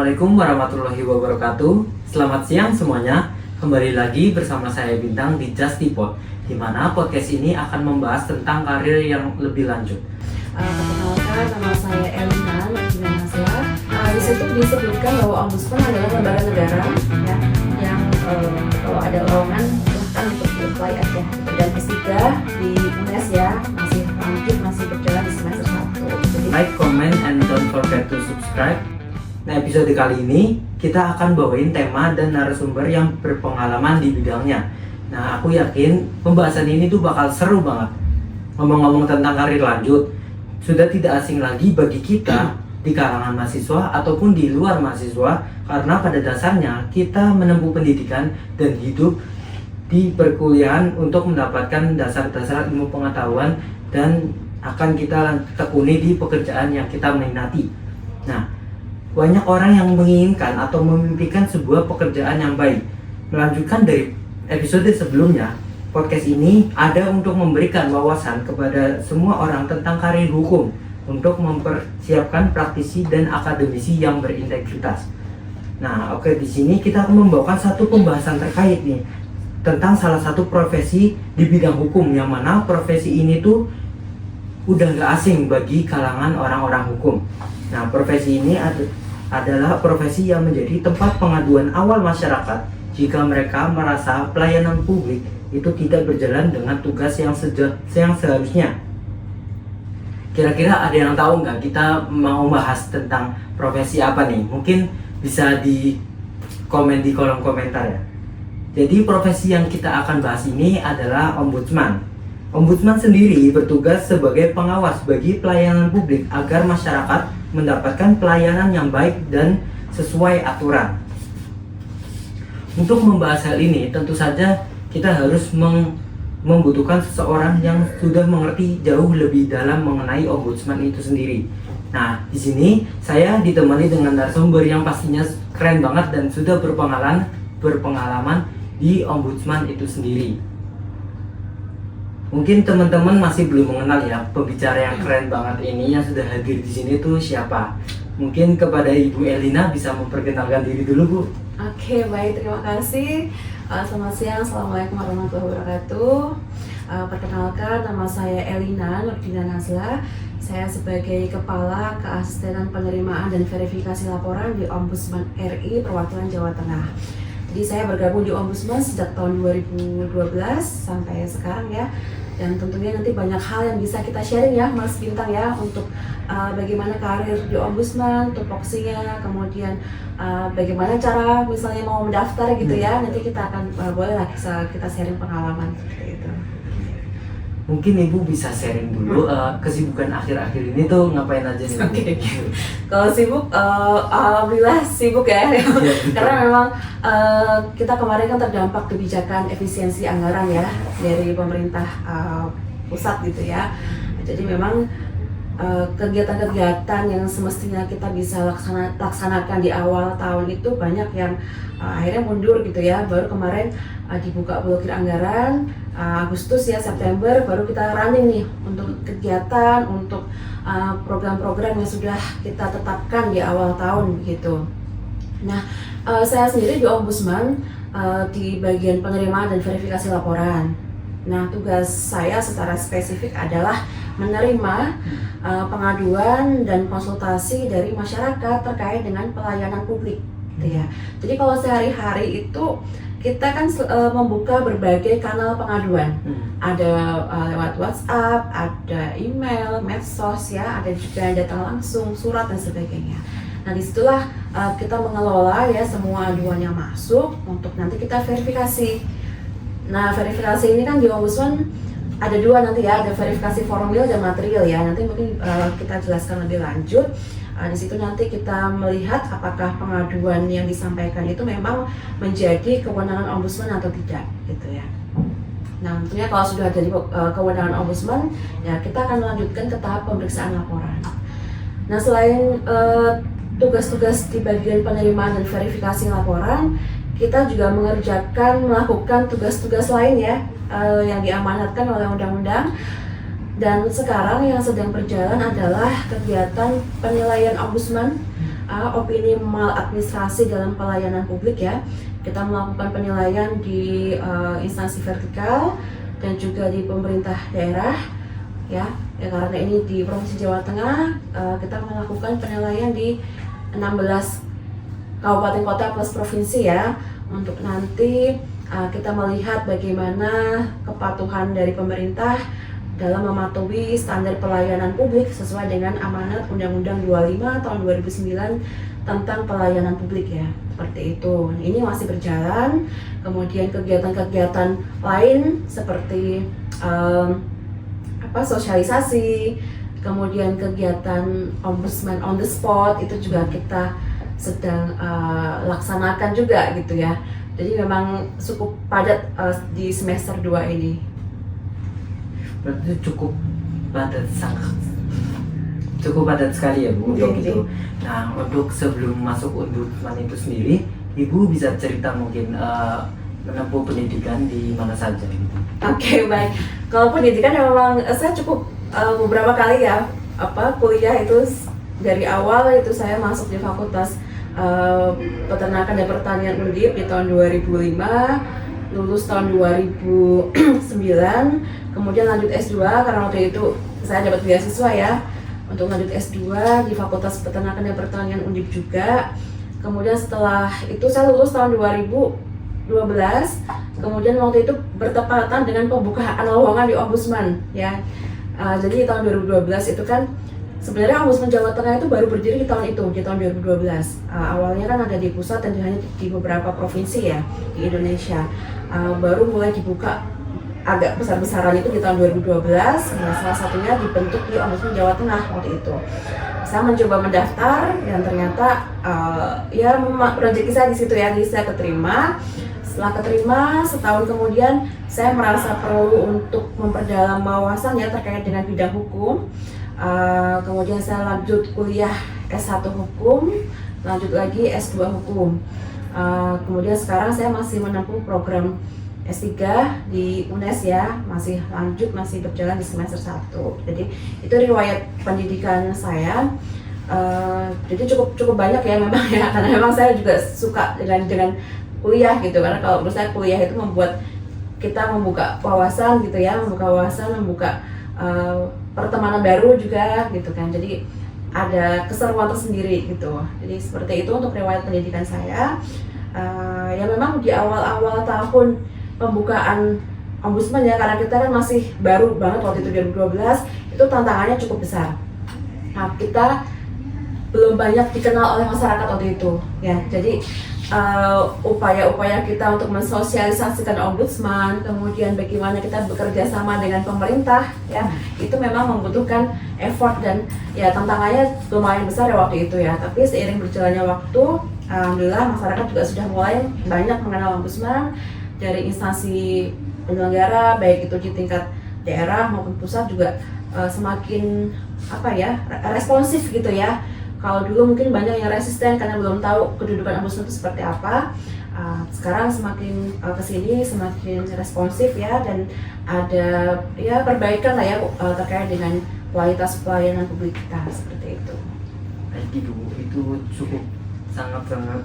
Assalamualaikum warahmatullahi wabarakatuh. Selamat siang semuanya. Kembali lagi bersama saya Bintang di Justipod, di mana podcast ini akan membahas tentang karir yang lebih lanjut. Perkenalkan, nama saya Elina Nurjinasla. Di situ disebutkan bahwa Ombudsman adalah lembaga negara ya, yang kalau ada lowongan silahkan untuk apply aja. Dan S3 di UNES ya, masih berjalan di semester 1. Jadi, Like, comment, and don't forget to subscribe. Nah, episode kali ini kita akan bawain tema dan narasumber yang berpengalaman di bidangnya. Nah, aku yakin pembahasan ini tuh bakal seru banget. Ngomong-ngomong tentang karir lanjut, sudah tidak asing lagi bagi kita di kalangan mahasiswa ataupun di luar mahasiswa, karena pada dasarnya kita menempuh pendidikan dan hidup di perkuliahan untuk mendapatkan dasar-dasar ilmu pengetahuan dan akan kita tekuni di pekerjaan yang kita minati. Nah, banyak orang yang menginginkan atau memimpikan sebuah pekerjaan yang baik. Melanjutkan dari episode sebelumnya, podcast ini ada untuk memberikan wawasan kepada semua orang tentang karir hukum untuk mempersiapkan praktisi dan akademisi yang berintegritas. Nah, oke, di sini kita akan membawakan satu pembahasan terkait nih tentang salah satu profesi di bidang hukum, yang mana profesi ini tuh udah gak asing bagi kalangan orang-orang hukum. Nah, profesi ini adalah profesi yang menjadi tempat pengaduan awal masyarakat jika mereka merasa pelayanan publik itu tidak berjalan dengan tugas yang seharusnya. Kira-kira ada yang tahu nggak kita mau bahas tentang profesi apa nih? Mungkin bisa di komen di kolom komentar ya. Jadi profesi yang kita akan bahas ini adalah ombudsman. Ombudsman sendiri bertugas sebagai pengawas bagi pelayanan publik agar masyarakat mendapatkan pelayanan yang baik dan sesuai aturan. Untuk membahas hal ini, tentu saja kita harus membutuhkan seseorang yang sudah mengerti jauh lebih dalam mengenai ombudsman itu sendiri. Nah, di sini saya ditemani dengan narasumber yang pastinya keren banget dan sudah berpengalaman di ombudsman itu sendiri. Mungkin teman-teman masih belum mengenal ya pembicara yang keren banget ini yang sudah hadir di sini tuh siapa. Mungkin kepada Ibu Elina bisa memperkenalkan diri dulu, Bu. Oke, baik, terima kasih. Selamat siang, Assalamualaikum warahmatullahi wabarakatuh. Perkenalkan, nama saya Elina Nurjinasla. Saya sebagai Kepala Keasistenan Penerimaan dan Verifikasi Laporan di Ombudsman RI Perwakilan Jawa Tengah. Jadi saya bergabung di Ombudsman sejak tahun 2012 sampai sekarang ya. Dan tentunya nanti banyak hal yang bisa kita sharing ya Mas Bintang ya, untuk bagaimana karir di Ombudsman, tupoksinya, kemudian bagaimana cara misalnya mau mendaftar gitu ya. Nanti kita akan bolehlah kita sharing pengalaman seperti itu. Mungkin Ibu bisa sharing dulu kesibukan akhir-akhir ini tuh ngapain aja nih? Oke. Kalau sibuk, alhamdulillah sibuk ya. Karena memang kita kemarin kan terdampak kebijakan efisiensi anggaran ya dari pemerintah pusat gitu ya. Jadi memang kegiatan-kegiatan yang semestinya kita bisa laksanakan di awal tahun itu banyak yang akhirnya mundur gitu ya. Baru kemarin dibuka blokir anggaran Agustus ya, September baru kita running nih untuk kegiatan, untuk program-program yang sudah kita tetapkan di awal tahun begitu. Nah, saya sendiri di Ombudsman di bagian penerimaan dan verifikasi laporan. Nah, tugas saya secara spesifik adalah menerima pengaduan dan konsultasi dari masyarakat terkait dengan pelayanan publik gitu ya. Jadi kalau sehari-hari itu kita kan membuka berbagai kanal pengaduan. Ada lewat WhatsApp, ada email, medsos ya, ada juga datang langsung, surat dan sebagainya. Nah, disitulah kita mengelola ya semua aduan yang masuk untuk nanti kita verifikasi. Nah, verifikasi ini kan di Ombudsman ada dua nanti ya, ada verifikasi formil dan material ya. Nanti mungkin kita jelaskan lebih lanjut. Di situ nanti kita melihat apakah pengaduan yang disampaikan itu memang menjadi kewenangan Ombudsman atau tidak, gitu ya. Nah, tentunya kalau sudah jadi kewenangan Ombudsman, ya kita akan melanjutkan ke tahap pemeriksaan laporan. Nah, selain tugas-tugas di bagian penerimaan dan verifikasi laporan, kita juga melakukan tugas-tugas lain ya yang diamanatkan oleh undang-undang. Dan sekarang yang sedang berjalan adalah kegiatan penilaian Ombudsman opini maladministrasi dalam pelayanan publik ya. Kita melakukan penilaian di instansi vertikal dan juga di pemerintah daerah ya. Karena ini di Provinsi Jawa Tengah, kita melakukan penilaian di 16 kabupaten kota plus provinsi ya, untuk nanti kita melihat bagaimana kepatuhan dari pemerintah dalam mematuhi standar pelayanan publik sesuai dengan amanat Undang-Undang 25 tahun 2009 tentang pelayanan publik ya, seperti itu. Ini masih berjalan. Kemudian kegiatan-kegiatan lain seperti sosialisasi, kemudian kegiatan ombudsman on the spot itu juga kita sedang laksanakan juga gitu ya. Jadi memang cukup padat di semester 2 ini. Berarti cukup padat sekali ya Bu untuk itu. Nah, untuk sebelum masuk ombudsman itu sendiri, Ibu bisa cerita mungkin menempuh pendidikan di mana saja gitu. Oke, baik. Kalau pendidikan memang saya cukup beberapa kali ya kuliah itu. Dari awal itu saya masuk di Fakultas Peternakan dan Pertanian Undip di tahun 2005, lulus tahun 2009, kemudian lanjut S2 karena waktu itu saya dapat beasiswa ya untuk lanjut S2 di Fakultas Peternakan dan Pertanian Undip juga. Kemudian setelah itu saya lulus tahun 2012, kemudian waktu itu bertepatan dengan pembukaan lowongan di Ombudsman ya. Jadi tahun 2012 itu kan sebenarnya Ombudsman Jawa Tengah itu baru berdiri di tahun 2012. Awalnya kan ada di pusat dan hanya di beberapa provinsi ya di Indonesia. Baru mulai dibuka agak besar-besaran itu di tahun 2012. Nah, salah satunya dibentuk di Ombudsman Jawa Tengah waktu itu. Saya mencoba mendaftar dan ternyata rezeki saya di situ ya, jadi saya keterima. Setelah keterima, setahun kemudian saya merasa perlu untuk memperdalam wawasan ya terkait dengan bidang hukum. Kemudian saya lanjut kuliah S1 hukum, lanjut lagi S2 hukum. Kemudian sekarang saya masih menempuh program S3 di UNES ya, masih berjalan di semester 1. Jadi itu riwayat pendidikan saya. Jadi cukup banyak ya memang ya, karena memang saya juga suka dengan kuliah gitu, karena kalau menurut saya kuliah itu membuat kita membuka wawasan gitu ya, membuka pertemanan baru juga gitu kan. Jadi ada keseruan tersendiri gitu. Jadi seperti itu untuk riwayat pendidikan saya. Ya memang di awal-awal tahun pembukaan Ombudsman ya, karena kita kan masih baru banget waktu itu 2012, itu tantangannya cukup besar. Nah, kita belum banyak dikenal oleh masyarakat waktu itu ya. Jadi upaya-upaya kita untuk mensosialisasikan Ombudsman, kemudian bagaimana kita bekerja sama dengan pemerintah ya, itu memang membutuhkan effort dan ya tantangannya lumayan besar ya waktu itu ya. Tapi seiring berjalannya waktu, alhamdulillah masyarakat juga sudah mulai banyak mengenal Ombudsman dari instansi penyelenggara, baik itu di tingkat daerah maupun pusat juga semakin responsif gitu ya. Kalau dulu mungkin banyak yang resisten karena belum tahu kedudukan Ombudsman itu seperti apa. Sekarang semakin kesini semakin responsif ya, dan ada ya perbaikan lah ya terkait dengan kualitas pelayanan publik kita seperti itu. Baik Ibu, itu cukup sangat-sangat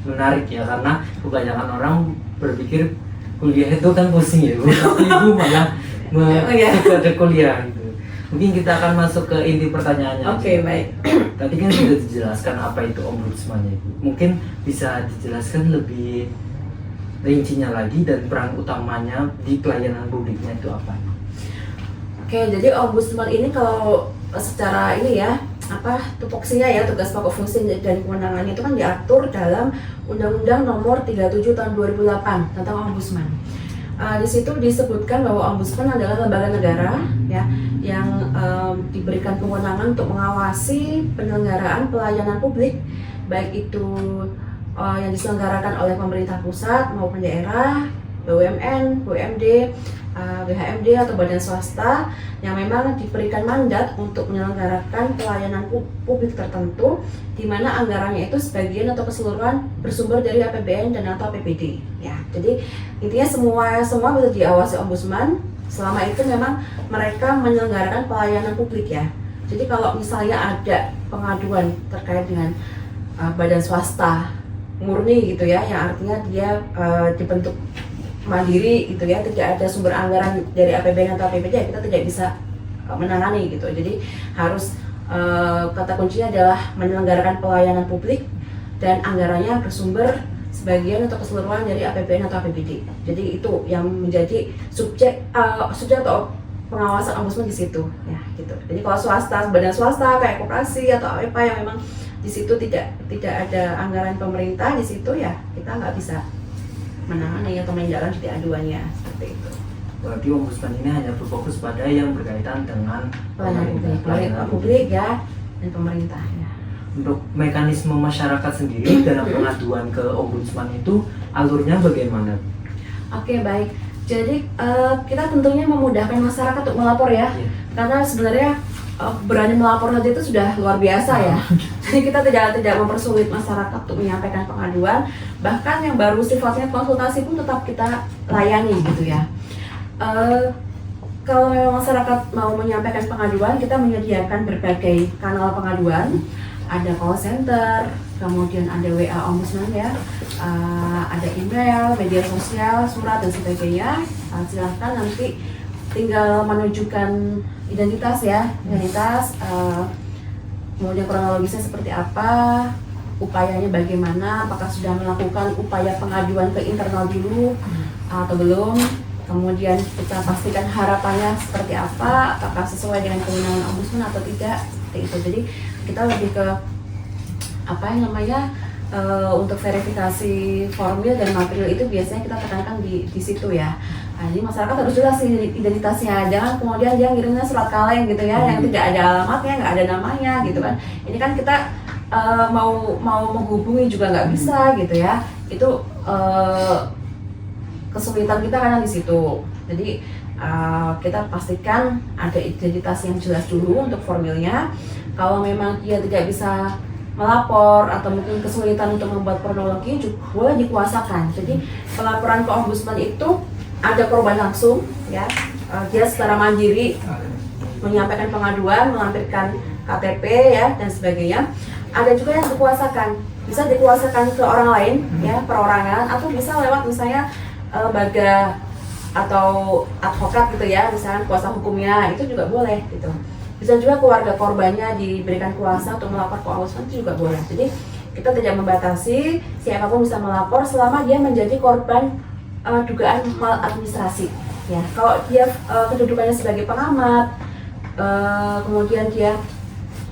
menarik ya, karena kebanyakan orang berpikir kuliah itu kan pusing ya Bu, tapi Ibu malah suka kuliah gitu. Mungkin kita akan masuk ke inti pertanyaannya. Oke, baik. Tadi kan sudah dijelaskan apa itu Ombudsman ya Ibu. Mungkin bisa dijelaskan lebih rincinya lagi dan peran utamanya di pelayanan publiknya itu apa? Oke, jadi Ombudsman ini kalau secara ini ya, tupoksinya ya, tugas pokok fungsi dan kewenangannya itu kan diatur dalam Undang-Undang Nomor 37 Tahun 2008 tentang Ombudsman. Di situ disebutkan bahwa Ombudsman adalah lembaga negara ya, yang diberikan kewenangan untuk mengawasi penyelenggaraan pelayanan publik, baik itu yang diselenggarakan oleh pemerintah pusat maupun daerah, BUMN, BUMD, BHMD atau badan swasta yang memang diberikan mandat untuk menyelenggarakan pelayanan publik tertentu, di mana anggarannya itu sebagian atau keseluruhan bersumber dari APBN dan atau APBD. Ya, jadi intinya semua bisa diawasi Ombudsman selama itu memang mereka menyelenggarakan pelayanan publik ya. Jadi kalau misalnya ada pengaduan terkait dengan badan swasta murni gitu ya, yang artinya dia dibentuk mandiri gitu ya, tidak ada sumber anggaran dari APBN atau APBD, ya kita tidak bisa menangani gitu. Jadi harus kata kuncinya adalah menyelenggarakan pelayanan publik dan anggarannya bersumber sebagian untuk keseluruhan dari APBN atau APBD. Jadi itu yang menjadi subjek atau pengawasan ombudsman di situ ya gitu. Jadi kalau swasta, badan swasta kayak koperasi atau apa yang memang di situ tidak ada anggaran pemerintah di situ, ya kita nggak bisa menangani atau menindaklanjuti aduannya seperti itu. Berarti ombudsman ini hanya berfokus pada yang berkaitan dengan pelayanan publik ya dan pemerintah ya. Untuk mekanisme masyarakat sendiri dalam pengaduan ke ombudsman itu alurnya bagaimana? Oke, baik. Jadi kita tentunya memudahkan masyarakat untuk melapor ya, karena sebenarnya berani melapor saja itu sudah luar biasa ya. Jadi kita tidak mempersulit masyarakat untuk menyampaikan pengaduan, bahkan yang baru sifatnya konsultasi pun tetap kita layani gitu ya. Kalau memang masyarakat mau menyampaikan pengaduan, kita menyediakan berbagai kanal pengaduan. Ada call center, kemudian ada WA ombudsman ya, ada email, media sosial, surat dan sebagainya. Silahkan nanti tinggal menunjukkan identitas ya, kemudian kronologisnya seperti apa, upayanya bagaimana, apakah sudah melakukan upaya pengaduan ke internal dulu atau belum. Kemudian kita pastikan harapannya seperti apa, apakah sesuai dengan kewenangan ombudsman atau tidak, seperti itu. Jadi kita lebih ke untuk verifikasi formil dan material itu biasanya kita tekankan di situ ya. Nah, jadi masyarakat harus jelas identitasnya, jangan kemudian dia ngirimnya surat kaleng gitu ya, yang tidak ada alamatnya, nggak ada namanya gitu kan. Ini kan kita mau menghubungi juga nggak bisa gitu ya. Itu kesulitan kita karena di situ. Jadi kita pastikan ada identitas yang jelas dulu untuk formilnya. Kalau memang dia tidak bisa melapor atau mungkin kesulitan untuk membuat kronologi, juga boleh dikuasakan. Jadi pelaporan ke ombudsman itu ada korban langsung ya, dia secara mandiri menyampaikan pengaduan, melampirkan KTP ya dan sebagainya. Ada juga yang dikuasakan, bisa dikuasakan ke orang lain ya, perorangan, atau bisa lewat misalnya lembaga atau advokat gitu ya, misalnya kuasa hukumnya, itu juga boleh gitu. Bisa juga keluarga korbannya diberikan kuasa untuk melapor ke ombudsman, itu juga boleh. Jadi kita tidak membatasi, siapapun bisa melapor selama dia menjadi korban dugaan maladministrasi ya. Kalau dia kedudukannya sebagai pengamat, kemudian dia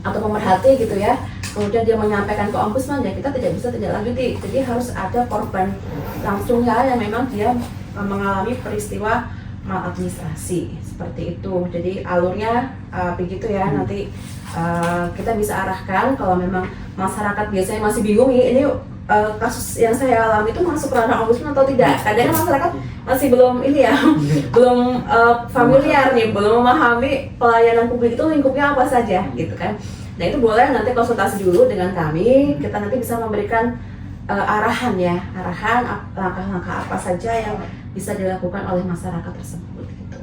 atau pemerhati gitu ya, kemudian dia menyampaikan ke ombudsman, ya kita tidak bisa tidak lanjuti. Jadi harus ada korban langsungnya yang memang dia mengalami peristiwa maladministrasi seperti itu. Jadi alurnya begitu ya. Nanti kita bisa arahkan kalau memang masyarakat biasanya masih bingung ini kasus yang saya alami itu masuk ranah ombudsman atau tidak. Kadang masyarakat masih belum ini ya, belum familiar nih, belum memahami pelayanan publik itu lingkupnya apa saja gitu kan. Nah itu boleh nanti konsultasi dulu dengan kami, kita nanti bisa memberikan arahan langkah-langkah apa saja yang bisa dilakukan oleh masyarakat tersebut gitu.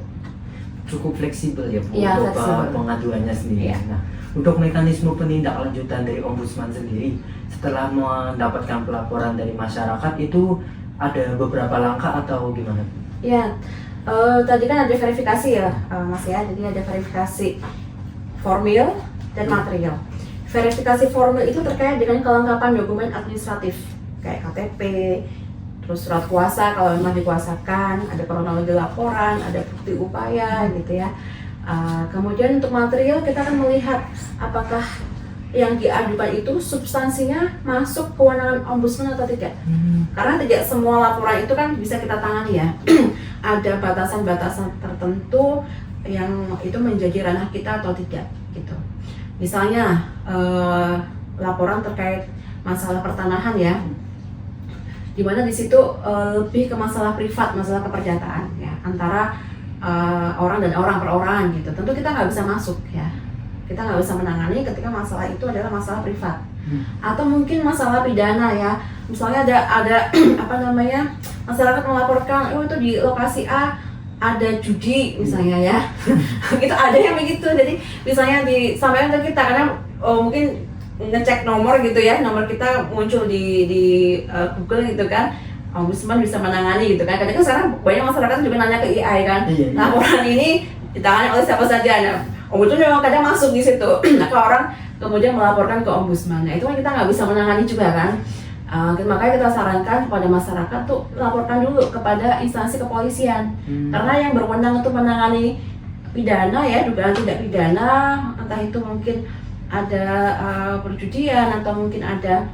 Cukup fleksibel ya Bu, Ya, untuk fleksibel. pengaduannya sendiri. Ya. Nah, untuk mekanisme penindaklanjutan dari ombudsman sendiri setelah mendapatkan pelaporan dari masyarakat itu ada beberapa langkah atau gimana? Ya, tadi kan ada verifikasi ya Mas ya, jadi ada verifikasi formil dan material. Verifikasi formil itu terkait dengan kelengkapan dokumen administratif kayak KTP, terus surat kuasa kalau memang dikuasakan, ada kronologi laporan, ada bukti upaya gitu ya. Kemudian untuk material kita akan melihat apakah yang diadukan itu substansinya masuk kewenangan ombudsman atau tidak. Karena tidak semua laporan itu kan bisa kita tangani ya. Ada batasan-batasan tertentu yang itu menjadi ranah kita atau tidak gitu. Misalnya laporan terkait masalah pertanahan ya, dimana di situ lebih ke masalah privat, masalah keperdataan ya antara orang dan orang, perorangan gitu. Tentu kita nggak bisa masuk ya, kita nggak bisa menangani ketika masalah itu adalah masalah privat. Atau mungkin masalah pidana ya, misalnya ada apa namanya, masyarakat melaporkan itu di lokasi A ada judi misalnya ya. Itu ada yang begitu, jadi misalnya disampaikan ke kita karena mungkin ngecek nomor gitu ya, nomor kita muncul di Google gitu kan, ombudsman bisa menangani gitu kan. Kadang kan sekarang banyak masyarakat juga nanya ke AI kan, Iya. laporan ini ditangani oleh siapa saja. Nah, ombudsman memang kadang masuk di situ. Maka orang kemudian melaporkan ke ombudsman. Nah, itu kan kita nggak bisa menangani juga kan. Makanya kita sarankan kepada masyarakat tuh laporkan dulu kepada instansi kepolisian, karena yang berwenang untuk menangani pidana ya, dugaan tindak pidana, entah itu mungkin ada perjudian atau mungkin ada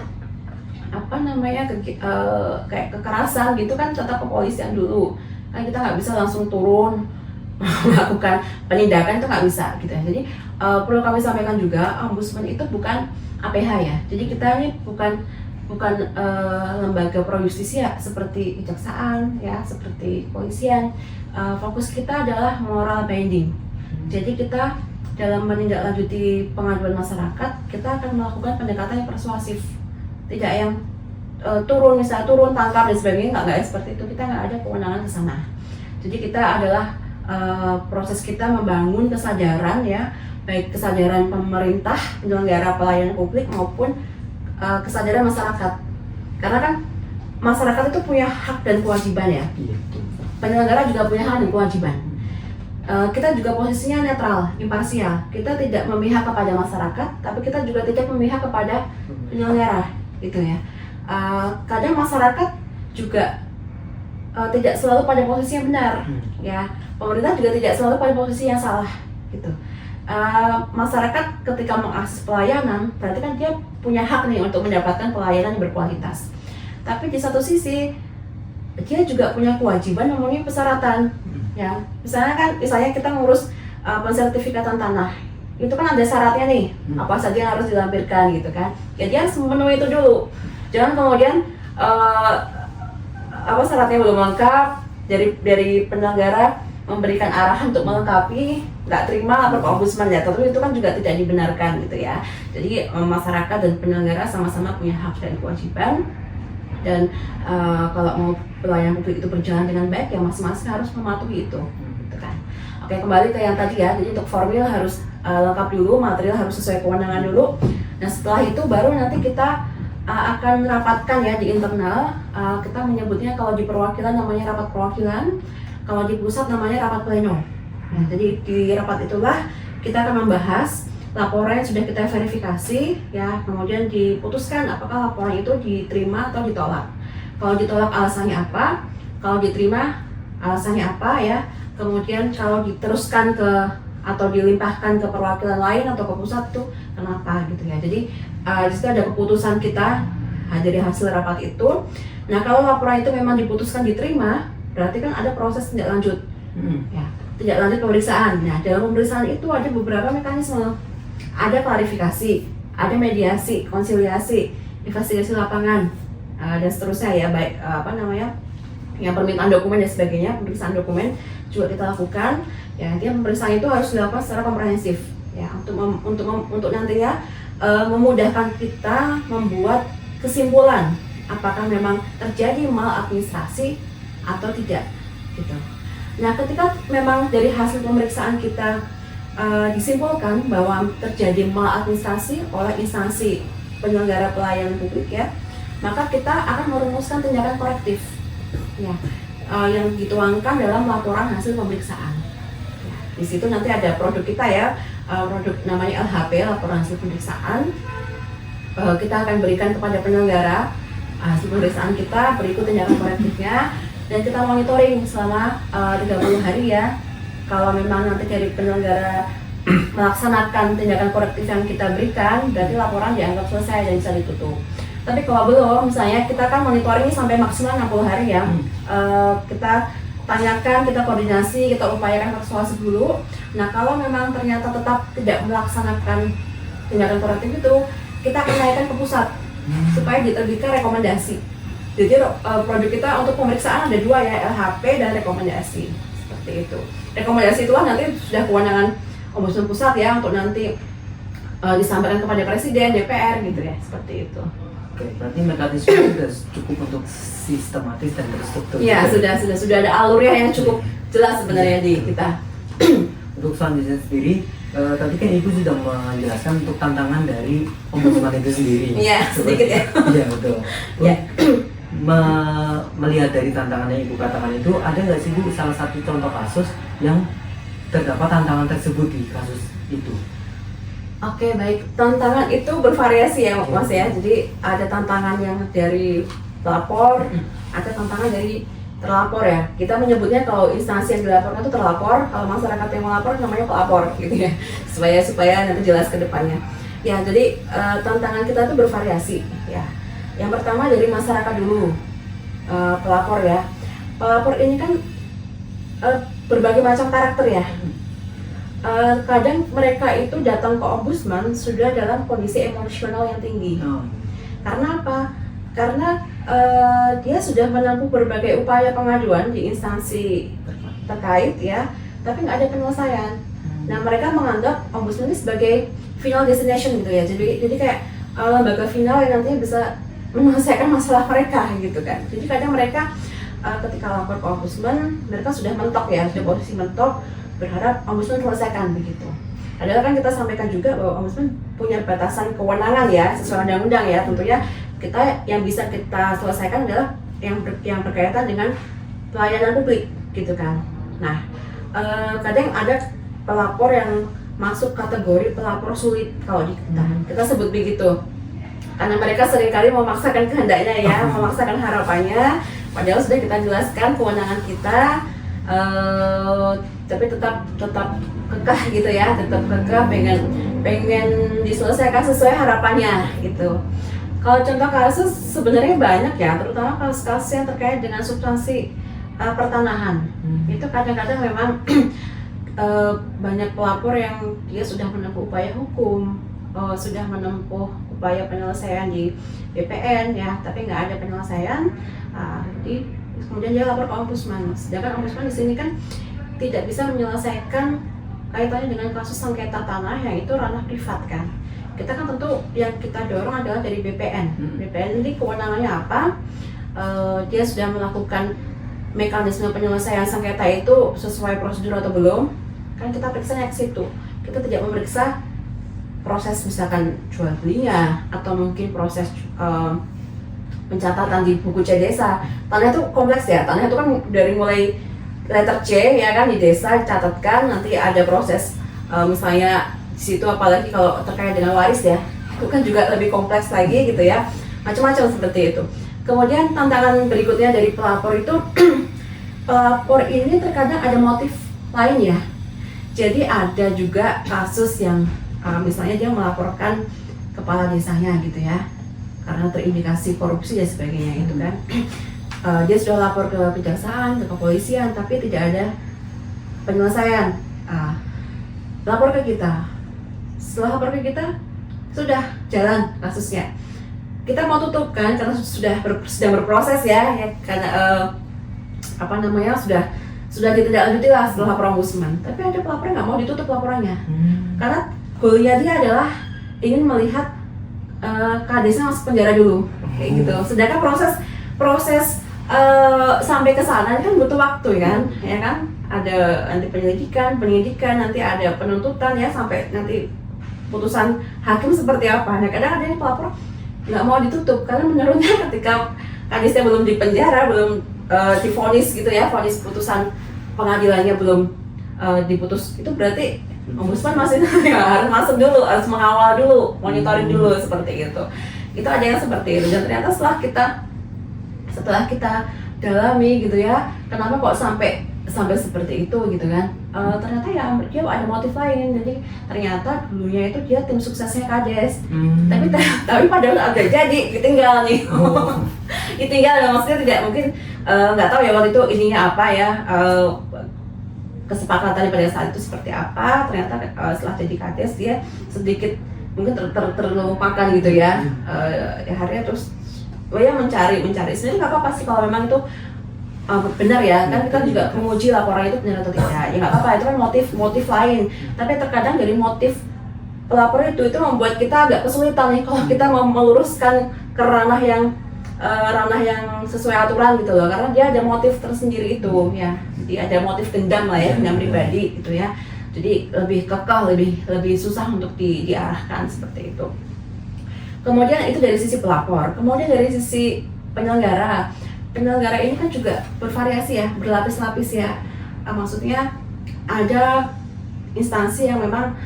kayak kekerasan gitu kan, tetap kepolisian dulu kan, kita nggak bisa langsung turun melakukan penindakan, itu nggak bisa gitu ya. Jadi perlu kami sampaikan juga, ombudsman itu bukan APH ya, jadi kita ini bukan lembaga pro justisia seperti kejaksaan ya, seperti kepolisian. Fokus kita adalah moral binding. Jadi kita dalam menindaklanjuti pengaduan masyarakat, kita akan melakukan pendekatan yang persuasif, tidak yang turun tangkap dan sebagainya, nggak seperti itu. Kita nggak ada kewenangan ke sana. Jadi kita adalah proses kita membangun kesadaran ya, baik kesadaran pemerintah, penyelenggara pelayanan publik maupun kesadaran masyarakat. Karena kan masyarakat itu punya hak dan kewajiban ya. Penyelenggara juga punya hak dan kewajiban. Kita juga posisinya netral, imparsial. Kita tidak memihak kepada masyarakat, tapi kita juga tidak memihak kepada penyelenggara, gitu ya. Kadang masyarakat juga tidak selalu pada posisi yang benar, ya. Pemerintah juga tidak selalu pada posisi yang salah, gitu. Masyarakat ketika mengakses pelayanan, berarti kan dia punya hak nih untuk mendapatkan pelayanan yang berkualitas. Tapi di satu sisi dia juga punya kewajiban memenuhi persyaratan, ya. Misalnya kita ngurus pensertifikatan tanah, itu kan ada syaratnya nih, apa saja yang harus dilampirkan gitu kan. Ya dia harus memenuhi itu dulu. Jangan kemudian syaratnya belum lengkap, dari penyelenggara memberikan arahan untuk melengkapi, nggak terima lapor ke ombudsman ya, tentu itu kan juga tidak dibenarkan gitu ya. Jadi masyarakat dan penyelenggara sama-sama punya hak dan kewajiban, dan kalau mau pelayanan publik itu berjalan dengan baik ya masing-masing harus mematuhi itu, gitu kan. Oke, kembali ke yang tadi ya. Jadi untuk formil harus lengkap dulu, material harus sesuai kewenangan dulu. Nah setelah itu baru nanti kita akan rapatkan ya di internal. Kita menyebutnya kalau di perwakilan namanya rapat perwakilan, kalau di pusat namanya rapat pleno. Nah, jadi di rapat itulah kita akan membahas laporan yang sudah kita verifikasi ya, kemudian diputuskan apakah laporan itu diterima atau ditolak. Kalau ditolak alasannya apa, kalau diterima alasannya apa ya, kemudian kalau diteruskan ke atau dilimpahkan ke perwakilan lain atau ke pusat tuh kenapa gitu ya. Jadi di situ ada keputusan kita dari hasil rapat itu. Nah kalau laporan itu memang diputuskan diterima, berarti kan ada proses tindak lanjut, ya, tindak lanjut pemeriksaan. Nah dalam pemeriksaan itu ada beberapa mekanisme, ada klarifikasi, ada mediasi, konsiliasi, investigasi lapangan, dan seterusnya ya, baik yang permintaan dokumen dan sebagainya. Pemeriksaan dokumen juga kita lakukan. Ya, nantinya pemeriksaan itu harus dilakukan secara komprehensif, ya, untuk nantinya memudahkan kita membuat kesimpulan apakah memang terjadi maladministrasi atau tidak, gitu. Nah, ketika memang dari hasil pemeriksaan kita disimpulkan bahwa terjadi maladministrasi oleh instansi penyelenggara pelayanan publik ya, maka kita akan merumuskan tindakan korektif, ya, yang dituangkan dalam laporan hasil pemeriksaan. Ya, di situ nanti ada produk kita ya, produk namanya LHP, laporan hasil pemeriksaan. Kita akan berikan kepada penyelenggara hasil pemeriksaan kita, berikut tindakan korektifnya, dan kita monitoring selama 30 hari ya. Kalau memang nanti dari penyelenggara melaksanakan tindakan korektif yang kita berikan, berarti laporan dianggap selesai dan bisa ditutup. Tapi kalau belum, misalnya kita kan monitoring sampai maksimal 60 hari ya. Kita tanyakan, kita koordinasi, kita upayakan persuasif dulu. Nah kalau memang ternyata tetap tidak melaksanakan tindakan korektif itu, kita akan naikkan ke pusat supaya diterbitkan rekomendasi. Jadi produk kita untuk pemeriksaan ada 2 ya, LHP dan rekomendasi, seperti itu. Rekomendasi itulah nanti sudah kewenangan Ombudsman Pusat ya, untuk nanti disampaikan kepada Presiden, DPR gitu ya, seperti itu. Oke, berarti mekanisme sudah cukup untuk sistematis dan terstruktur. Iya, sudah ada alurnya yang cukup jelas sebenarnya di kita. Untuk selanjutnya sendiri, Tadi kan Ibu sudah menjelaskan untuk tantangan dari ombudsman itu sendiri. Iya, sedikit ya. Iya betul. Ya. Melihat dari tantangan yang Ibu katakan itu, ada nggak sih Bu salah satu contoh kasus yang terdapat tantangan tersebut di kasus itu? Oke, baik. Tantangan itu bervariasi ya Mas ya. Jadi ada tantangan yang dari pelapor, ada tantangan dari terlapor ya. Kita menyebutnya kalau instansi yang dilaporkan itu terlapor, kalau masyarakat yang melapor namanya pelapor gitu ya. Supaya nanti jelas ke depannya. Ya, jadi tantangan kita itu bervariasi ya. Yang pertama dari masyarakat dulu, pelapor ya. Pelapor ini kan berbagai macam karakter ya. Kadang mereka itu datang ke ombudsman sudah dalam kondisi emosional yang tinggi. Karena apa? Karena dia sudah menempuh berbagai upaya pengaduan di instansi terkait ya, tapi nggak ada penyelesaian. Nah, mereka menganggap ombudsman ini sebagai final destination gitu ya. Jadi kayak lembaga final yang nantinya bisa menyelesaikan masalah mereka gitu kan. Jadi kadang mereka ketika lapor ke ombudsman, mereka sudah mentok ya, sudah posisi mentok, berharap ombudsman selesaikan begitu. Padahal kan kita sampaikan juga bahwa ombudsman punya batasan kewenangan ya, sesuai undang-undang ya. Tentunya kita yang bisa kita selesaikan adalah yang berkaitan dengan pelayanan publik gitu kan. Nah, kadang ada pelapor yang masuk kategori pelapor sulit kalau di kita sebut begitu. Karena mereka seringkali memaksakan kehendaknya ya, memaksakan harapannya, padahal sudah kita jelaskan kewenangan kita, tapi tetap kekeh gitu ya, tetap kekeh pengen diselesaikan sesuai harapannya gitu. Kalau contoh kasus sebenarnya banyak ya, terutama kasus-kasus yang terkait dengan substansi pertanahan. Itu kadang-kadang memang banyak pelapor yang dia sudah menempuh upaya hukum, sudah menempuh upaya penyelesaian di BPN ya, tapi nggak ada penyelesaian. Kemudian dia lapor ke ombudsman. Sedangkan ombudsman di sini kan tidak bisa menyelesaikan kaitannya dengan kasus sengketa tanah yang itu ranah privat kan. Kita kan tentu yang kita dorong adalah dari BPN. BPN ini kewenangannya apa? Dia sudah melakukan mekanisme penyelesaian sengketa itu sesuai prosedur atau belum? Kan kita periksa ke situ. Kita tidak memeriksa proses misalkan jual belinya atau mungkin proses pencatatan di buku C desa. Tanah itu kompleks ya. Tanah itu kan dari mulai letter C ya kan di desa dicatatkan, nanti ada proses misalnya di situ, apalagi kalau terkait dengan waris ya, itu kan juga lebih kompleks lagi gitu ya, macam-macam seperti itu. Kemudian tantangan berikutnya dari pelapor itu pelapor ini terkadang ada motif lain ya. Jadi ada juga kasus yang misalnya dia melaporkan kepala desanya gitu ya, karena terindikasi korupsi dan sebagainya gitu kan. Dia sudah lapor ke kejaksaan, ke kepolisian, tapi tidak ada penyelesaian. Lapor ke kita. Setelah lapor ke kita, sudah jalan kasusnya. Kita mau tutup kan, karena sedang berproses ya karena sudah ditindaklanjuti lah setelah lapor ombudsman. Tapi ada pelapor nggak mau ditutup laporannya, karena goalnya dia adalah ingin melihat kadesnya masuk penjara dulu, kayak gitu. Sedangkan proses sampai ke sana kan butuh waktu kan, ya kan? Ada nanti penyidikan, nanti ada penuntutan ya, sampai nanti putusan hakim seperti apa. Nah, kadang ada yang pelapor nggak mau ditutup karena menurutnya ketika kadesnya belum dipenjara, belum divonis gitu ya, vonis putusan pengadilannya belum diputus, itu berarti ombudsman masih ya, harus masuk dulu, harus mengawal dulu, monitoring dulu seperti itu. Itu ada yang seperti itu. Dan ternyata setelah kita dalami gitu ya, kenapa kok sampai seperti itu gitu kan? Ternyata ya dia ada motif lain. Jadi ternyata dulunya itu dia tim suksesnya Kades, tapi padahal agak jadi ditinggal nih. Ditinggal, maksudnya tidak mungkin, nggak tahu ya waktu itu ininya apa ya, kesepakatannya pada saat itu seperti apa. Ternyata setelah jadi Kades dia sedikit mungkin terlupakan gitu ya. Akhirnya terus mencari sebenarnya nggak apa-apa sih kalau memang itu benar ya, kan kita juga menguji laporan itu benar atau tidak, ya nggak apa-apa, itu kan motif lain. Tapi terkadang dari motif pelapor itu membuat kita agak kesulitan nih kalau kita mau meluruskan ke ranah yang sesuai aturan gitu loh, karena dia ada motif tersendiri itu ya. Jadi ada motif dendam lah ya, dendam pribadi gitu ya. Jadi lebih kekal, lebih susah untuk diarahkan seperti itu. Kemudian itu dari sisi pelapor. Kemudian dari sisi penyelenggara ini kan juga bervariasi ya, berlapis-lapis ya. Maksudnya ada instansi yang memang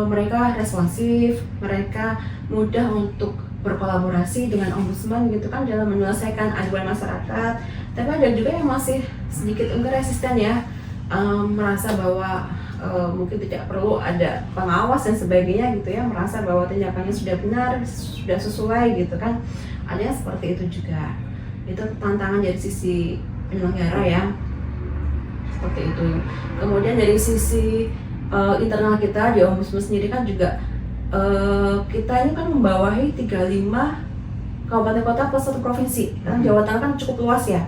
mereka responsif, mereka mudah untuk berkolaborasi dengan ombudsman gitu kan dalam menyelesaikan aduan masyarakat. Tapi ada juga yang masih sedikit resisten ya, merasa bahwa mungkin tidak perlu ada pengawas dan sebagainya gitu ya, merasa bahwa tindakannya sudah benar, sudah sesuai gitu kan. Ada yang seperti itu juga. Itu tantangan dari sisi penyelenggara ya, seperti itu. Kemudian dari sisi internal kita di ombudsman sendiri kan juga kita ini kan membawahi 35 kabupaten kota plus 1 provinsi. Jawa Tengah kan cukup luas ya,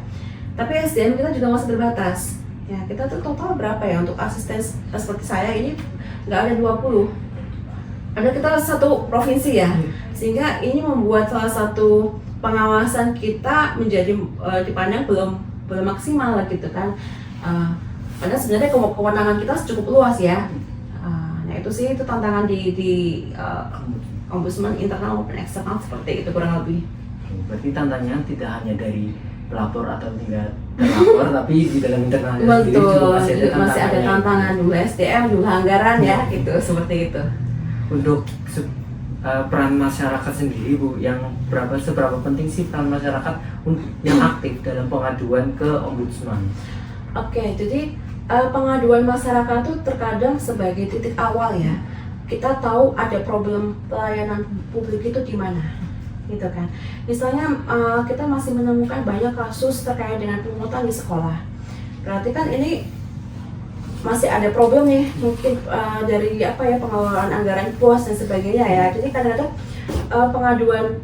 tapi SDM kita juga masih terbatas ya. Kita tuh total berapa ya untuk asisten seperti saya ini, nggak ada 20, ada kita satu provinsi ya, sehingga ini membuat salah satu pengawasan kita menjadi dipandang belum maksimal lah gitu kan. Padahal sebenarnya kewenangan kita cukup luas ya. Nah itu sih, itu tantangan di ombudsman internal maupun eksternal, seperti itu kurang lebih. Berarti tantangannya tidak hanya dari pelapor atau tinggal terlapor, tapi di dalam internalnya sendiri juga masih ada tantangan dulu SDM, dulu anggaran ya gitu, seperti itu. Untuk peran masyarakat sendiri Bu, yang seberapa penting sih peran masyarakat yang aktif dalam pengaduan ke ombudsman? Oke, jadi pengaduan masyarakat itu terkadang sebagai titik awal ya. Kita tahu ada problem pelayanan publik itu di mana, gitu kan. Misalnya kita masih menemukan banyak kasus terkait dengan pungutan di sekolah. Berarti kan ini masih ada problem nih, mungkin dari pengelolaan anggaran POS dan sebagainya ya. Jadi kadang-kadang pengaduan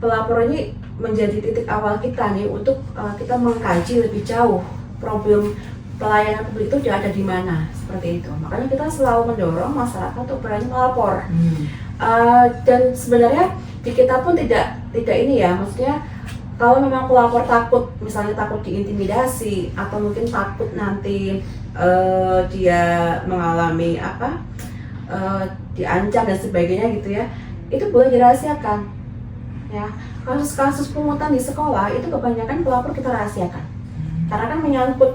pelapor ini menjadi titik awal kita nih untuk kita mengkaji lebih jauh problem pelayanan publik itu ada di mana, seperti itu. Makanya kita selalu mendorong masyarakat untuk berani melapor. Dan sebenarnya di kita pun tidak ini ya, maksudnya kalau memang pelapor takut, misalnya takut diintimidasi atau mungkin takut nanti dia mengalami diancam dan sebagainya gitu ya, itu boleh dirahasiakan ya. Kasus-kasus pungutan di sekolah itu kebanyakan pelapor kita rahasiakan, karena kan menyangkut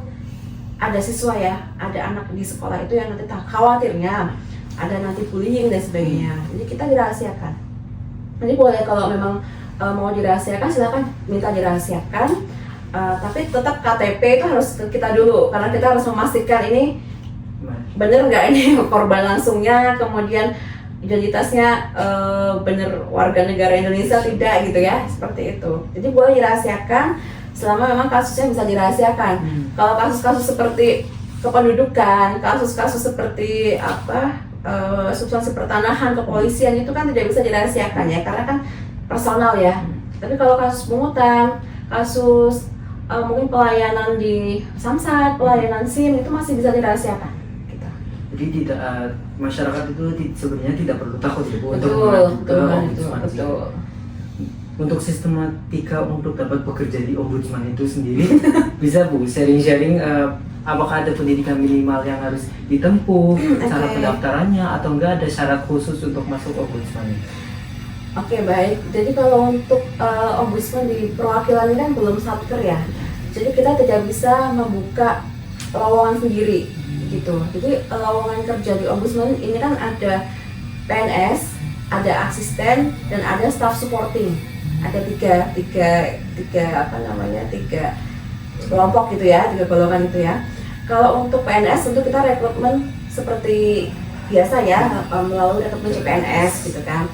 ada siswa ya, ada anak di sekolah itu yang nanti khawatirnya ada nanti bullying dan sebagainya, jadi kita dirahasiakan. Jadi boleh kalau memang mau dirahasiakan silakan minta dirahasiakan, tapi tetap KTP itu harus ke kita dulu, karena kita harus memastikan ini bener nggak ini korban langsungnya, kemudian identitasnya bener warga negara Indonesia tidak gitu ya, seperti itu. Jadi boleh dirahasiakan selama memang kasusnya bisa dirahasiakan. Kalau kasus-kasus seperti kependudukan, kasus-kasus seperti substansi pertanahan, kepolisian itu kan tidak bisa dirahasiakan ya, karena kan personal ya. Tapi kalau kasus pungutan, kasus mungkin pelayanan di Samsat, pelayanan SIM itu masih bisa dirahasiakan. Gitu. Jadi tidak masyarakat itu sebenarnya tidak perlu takut ya Bu untuk mengadu ke ombudsman. Untuk sistematika untuk dapat bekerja di ombudsman itu sendiri, bisa Bu sharing-sharing apakah ada pendidikan minimal yang harus ditempuh, cara pendaftarannya, atau enggak ada syarat khusus untuk masuk ombudsman? Oke, baik. Jadi kalau untuk ombudsman di perwakilan ini kan belum satker ya. Jadi kita tidak bisa membuka lowongan sendiri gitu. Jadi lowongan kerja di ombudsman ini kan ada PNS, ada asisten, dan ada staff supporting. Ada tiga kelompok gitu ya, 3 golongan itu ya. Kalau untuk PNS tentu kita rekrutmen seperti biasa ya, melalui rekrutmen CPNS gitu kan.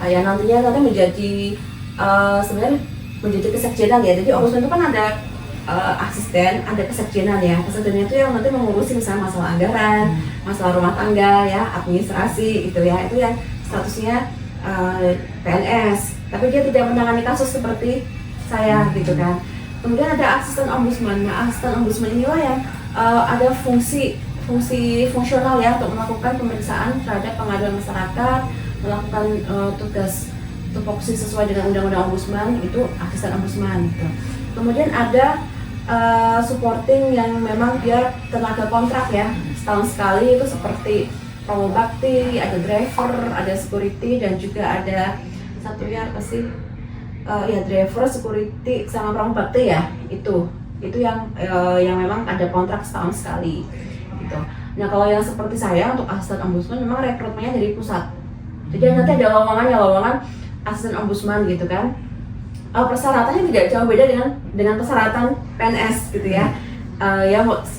Yang nantinya menjadi sebenarnya menjadi kesekjenan ya. Jadi ombudsman itu kan ada asisten, ada kesekjenan ya. Kesekjenan itu yang nanti mengurusi misalnya masalah anggaran, masalah rumah tangga ya, administrasi gitu ya. Itu yang statusnya PNS. Tapi dia tidak menangani kasus seperti saya gitu kan. Kemudian ada asisten ombudsman. Nah, asisten ombudsman inilah yang ada fungsi fungsional ya untuk melakukan pemeriksaan terhadap pengaduan masyarakat, melakukan tugas tupoksi sesuai dengan undang-undang ombudsman, itu asisten ombudsman gitu. Kemudian ada supporting yang memang dia tenaga kontrak ya, setahun sekali itu seperti promo bakti, ada driver, ada security, dan juga ada satunya apa sih? Ya driver, security, sama promo bakti ya. Itu yang memang ada kontrak setahun sekali gitu. Nah kalau yang seperti saya untuk asisten ombudsman memang rekrutmennya dari pusat. Jadi nanti ada lowongan asisten ombudsman gitu kan. Persyaratannya tidak jauh beda dengan persyaratan PNS gitu ya.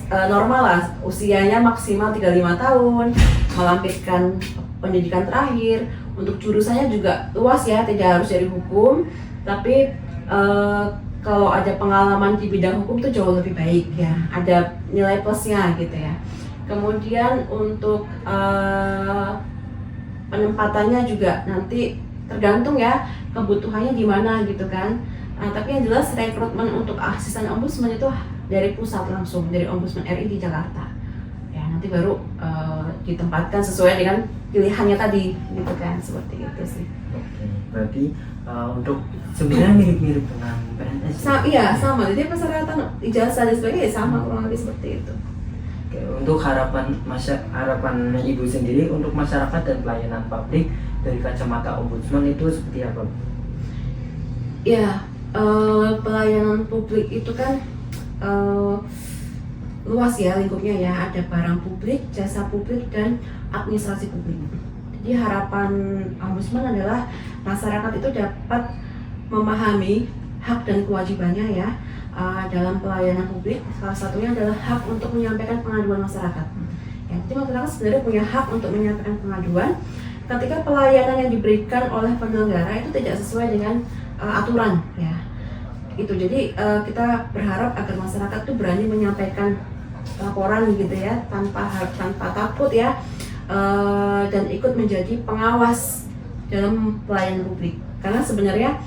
Normal lah, usianya maksimal 35 tahun, melampirkan pendidikan terakhir. Untuk jurusannya juga luas ya, tidak harus dari hukum, tapi kalau ada pengalaman di bidang hukum itu jauh lebih baik ya, ada nilai plusnya gitu ya. Kemudian untuk penempatannya juga nanti tergantung ya kebutuhannya gimana gitu kan. Tapi yang jelas rekrutmen untuk asisten ombudsman itu dari pusat langsung, dari Ombudsman RI di Jakarta. Ya nanti baru ditempatkan sesuai dengan pilihannya tadi gitu kan, seperti itu sih. Oke, berarti untuk sebenarnya mirip-mirip dengan PNS. Iya sama, jadi persyaratan ijazah dan sebagainya ya sama kurang lebih seperti itu. Oke, untuk harapan Ibu sendiri untuk masyarakat dan pelayanan publik dari kacamata ombudsman itu seperti apa? Ya, pelayanan publik itu kan luas ya lingkupnya ya, ada barang publik, jasa publik, dan administrasi publik. Jadi harapan ombudsman adalah masyarakat itu dapat memahami hak dan kewajibannya ya dalam pelayanan publik. Salah satunya adalah hak untuk menyampaikan pengaduan masyarakat. Ya, jadi masyarakat sebenarnya punya hak untuk menyampaikan pengaduan ketika pelayanan yang diberikan oleh penyelenggara itu tidak sesuai dengan aturan ya. Itu jadi kita berharap agar masyarakat tuh berani menyampaikan laporan gitu ya tanpa takut ya, dan ikut menjadi pengawas dalam pelayanan publik. Karena sebenarnya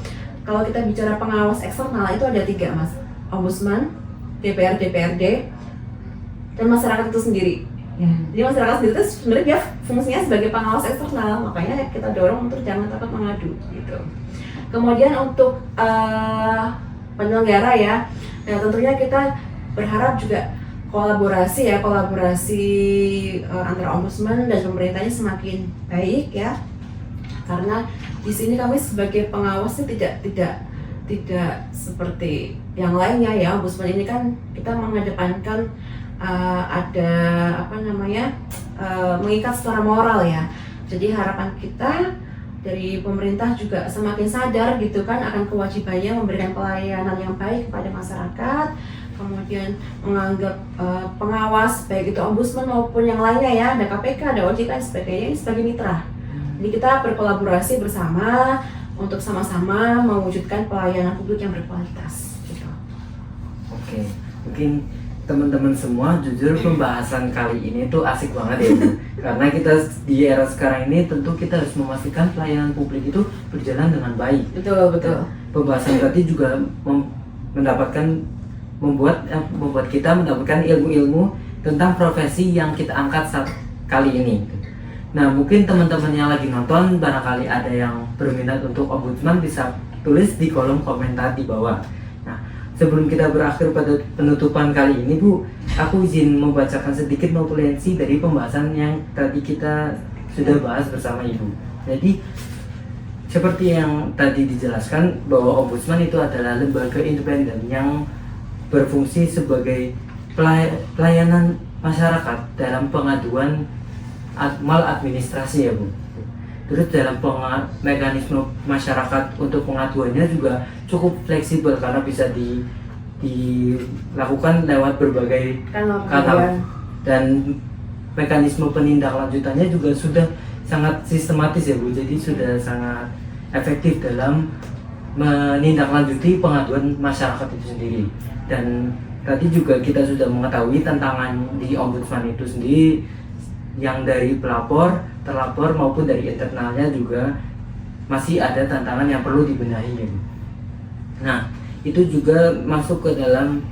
kalau kita bicara pengawas eksternal itu ada 3 mas, ombudsman, DPR, DPRD, dan masyarakat itu sendiri. Ya. Jadi masyarakat sendiri itu sebenarnya dia fungsinya sebagai pengawas eksternal, makanya kita dorong untuk jangan takut mengadu gitu. Kemudian untuk penyelenggara ya, nah tentunya kita berharap juga kolaborasi antara ombudsman dan pemerintahnya semakin baik ya, karena di sini kami sebagai pengawas tidak seperti yang lainnya ya. Ombudsman ini kan kita mengedepankan ada mengikat secara moral ya. Jadi harapan kita dari pemerintah juga semakin sadar gitu kan akan kewajibannya memberikan pelayanan yang baik kepada masyarakat, kemudian menganggap pengawas baik itu ombudsman maupun yang lainnya ya, ada KPK, ada OJK dan sebagainya ini sebagai mitra. Jadi kita berkolaborasi bersama untuk sama-sama mewujudkan pelayanan publik yang berkualitas gitu. Oke, mungkin teman-teman semua jujur pembahasan kali ini tuh asik banget ya Bu. Karena kita di era sekarang ini tentu kita harus memastikan pelayanan publik itu berjalan dengan baik. Betul. Pembahasan tadi juga membuat kita mendapatkan ilmu-ilmu tentang profesi yang kita angkat saat kali ini. Nah mungkin teman-teman yang lagi nonton barangkali ada yang berminat untuk ombudsman bisa tulis di kolom komentar di bawah. Sebelum kita berakhir pada penutupan kali ini Bu, aku izin membacakan sedikit notulensi dari pembahasan yang tadi kita sudah bahas bersama Ibu. Jadi seperti yang tadi dijelaskan bahwa ombudsman itu adalah lembaga independen yang berfungsi sebagai pelayanan masyarakat dalam pengaduan maladministrasi ya Bu. Terus dalam mekanisme masyarakat untuk pengaduannya juga cukup fleksibel karena bisa dilakukan lewat berbagai kanal, dan mekanisme penindaklanjutannya juga sudah sangat sistematis ya Bu. Jadi sudah sangat efektif dalam menindaklanjuti pengaduan masyarakat itu sendiri. Dan tadi juga kita sudah mengetahui tantangan di ombudsman itu sendiri, yang dari pelapor, terlapor maupun dari internalnya juga masih ada tantangan yang perlu dibenahi ya. Nah itu juga masuk ke dalam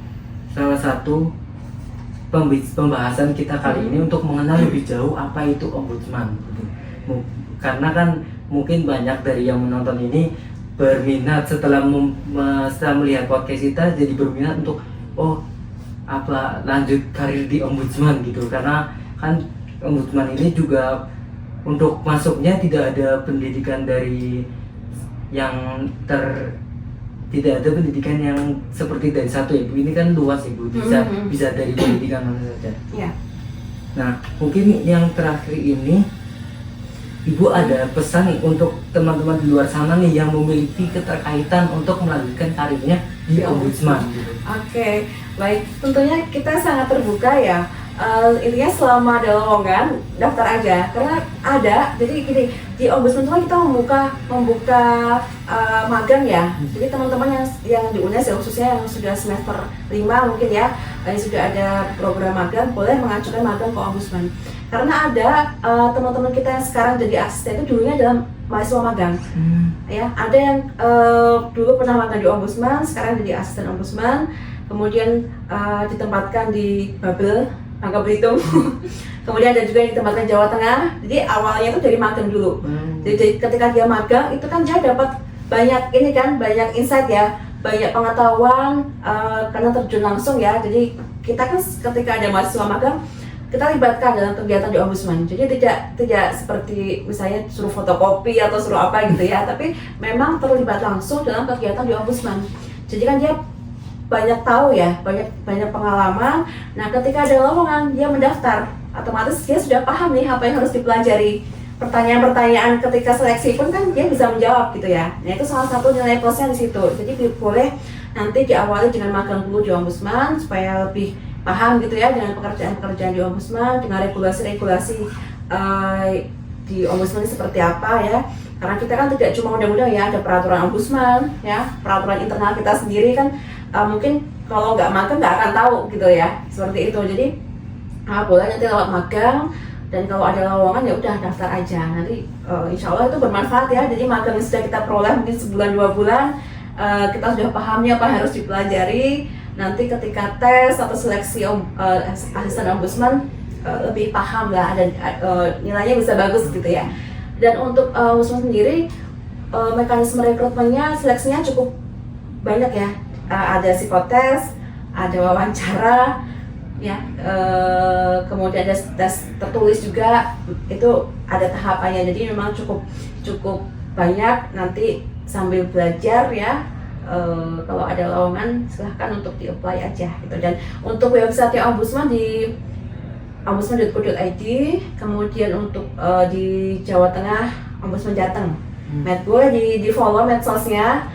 salah satu pembahasan kita kali ini untuk mengenal lebih jauh apa itu ombudsman gitu. Karena kan mungkin banyak dari yang menonton ini berminat setelah melihat podcast kita, jadi berminat untuk lanjut karir di ombudsman gitu. Karena kan ombudsman ini juga untuk masuknya tidak ada pendidikan dari yang tidak ada pendidikan yang seperti dari satu ibu, ini kan luas ibu, bisa dari pendidikan mana saja. Ya. Nah, mungkin yang terakhir ini ibu ada pesan nih untuk teman-teman di luar sana nih yang memiliki keterkaitan untuk melanjutkan karirnya di ombudsman gitu. Oke, baik. Tentunya kita sangat terbuka ya. Intinya selama ada lowongan daftar aja, karena ada. Jadi gini, di ombudsman itu kan kita membuka magang ya. Jadi teman-teman yang di UNES ya, khususnya yang sudah semester 5 mungkin ya, yang sudah ada program magang, boleh mengajukan magang ke ombudsman. Karena ada teman-teman kita yang sekarang jadi asisten itu dulunya adalah mahasiswa magang. Ya, ada yang dulu pernah magang di ombudsman, sekarang jadi asisten ombudsman, kemudian ditempatkan di Babel, Bangka Belitung. Kemudian ada juga yang ditempatkan Jawa Tengah. Jadi awalnya itu dari magang dulu. Jadi ketika dia magang itu kan dia dapat banyak banyak insight ya, banyak pengetahuan karena terjun langsung ya. Jadi kita kan ketika ada mahasiswa magang kita libatkan dalam kegiatan di ombudsman. Jadi tidak seperti misalnya suruh fotokopi atau suruh apa gitu ya, tapi memang terlibat langsung dalam kegiatan di ombudsman. Jadi kan dia banyak tahu ya, banyak pengalaman. Nah, ketika ada lowongan dia mendaftar, otomatis dia sudah paham nih apa yang harus dipelajari. Pertanyaan-pertanyaan ketika seleksi pun kan dia bisa menjawab gitu ya. Nah, itu salah satu nilai plusnya di situ. Jadi boleh nanti diawali dengan magang dulu di ombudsman supaya lebih paham gitu ya dengan pekerjaan-pekerjaan di ombudsman, dengan regulasi-regulasi di ombudsman ini seperti apa ya. Karena kita kan tidak cuma undang-undang ya, ada peraturan ombudsman ya, peraturan internal kita sendiri kan mungkin kalau nggak magang nggak akan tahu gitu ya, seperti itu. Jadi boleh nanti lewat magang, dan kalau ada lowongan ya udah daftar aja. Nanti insya Allah itu bermanfaat ya. Jadi magang yang sudah kita peroleh mungkin sebulan 2 bulan, kita sudah pahamnya apa yang harus dipelajari. Nanti ketika tes atau seleksi asisten ombudsman lebih paham lah, dan nilainya bisa bagus gitu ya. Dan untuk ombudsman sendiri mekanisme rekrutmennya, seleksinya cukup banyak ya. Ada psikotes, ada wawancara, ya, kemudian ada tes tertulis juga, itu ada tahapannya. Jadi memang cukup banyak. Nanti sambil belajar ya. Kalau ada lowongan silahkan untuk di-apply aja gitu. Dan untuk website ombudsman di ombudsman.co.id, kemudian untuk di Jawa Tengah Ombudsman Jateng. Boleh di follow medsosnya.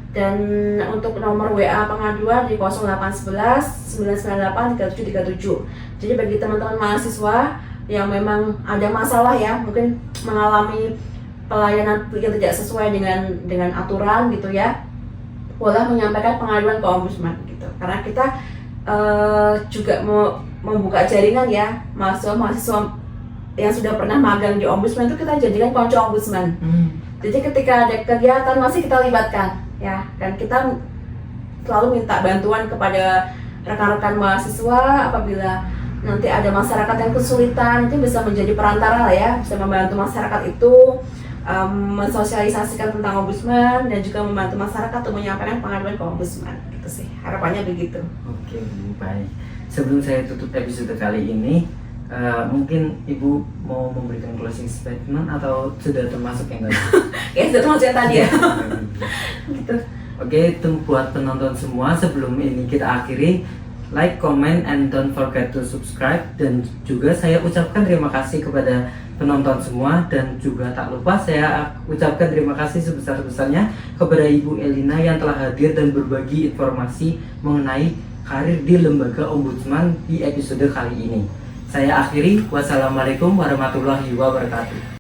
Dan untuk nomor WA pengaduan di 0811 998 3737. Jadi bagi teman-teman mahasiswa yang memang ada masalah ya, mungkin mengalami pelayanan yang tidak sesuai dengan aturan gitu ya, boleh menyampaikan pengaduan ke ombudsman gitu. Karena kita juga mau membuka jaringan ya, mahasiswa yang sudah pernah magang di ombudsman itu kita jadikan konco ombudsman. Jadi ketika ada kegiatan masih kita libatkan ya, dan kita selalu minta bantuan kepada rekan-rekan mahasiswa apabila nanti ada masyarakat yang kesulitan, itu bisa menjadi perantara lah ya, bisa membantu masyarakat itu mensosialisasikan tentang ombudsman, dan juga membantu masyarakat untuk menyampaikan pengaduan ke ombudsman gitu sih, harapannya begitu. Oke, baik. Sebelum saya tutup episode kali ini, mungkin Ibu mau memberikan closing statement atau sudah termasuk yang tadi? Ya, sudah termasuk yang tadi ya. Gitu. Oke, itu buat penonton semua, sebelum ini kita akhiri, like, comment, and don't forget to subscribe. Dan juga saya ucapkan terima kasih kepada penonton semua, dan juga tak lupa saya ucapkan terima kasih sebesar-besarnya kepada Ibu Elina yang telah hadir dan berbagi informasi mengenai karir di lembaga ombudsman di episode kali ini. Saya akhiri, wassalamualaikum warahmatullahi wabarakatuh.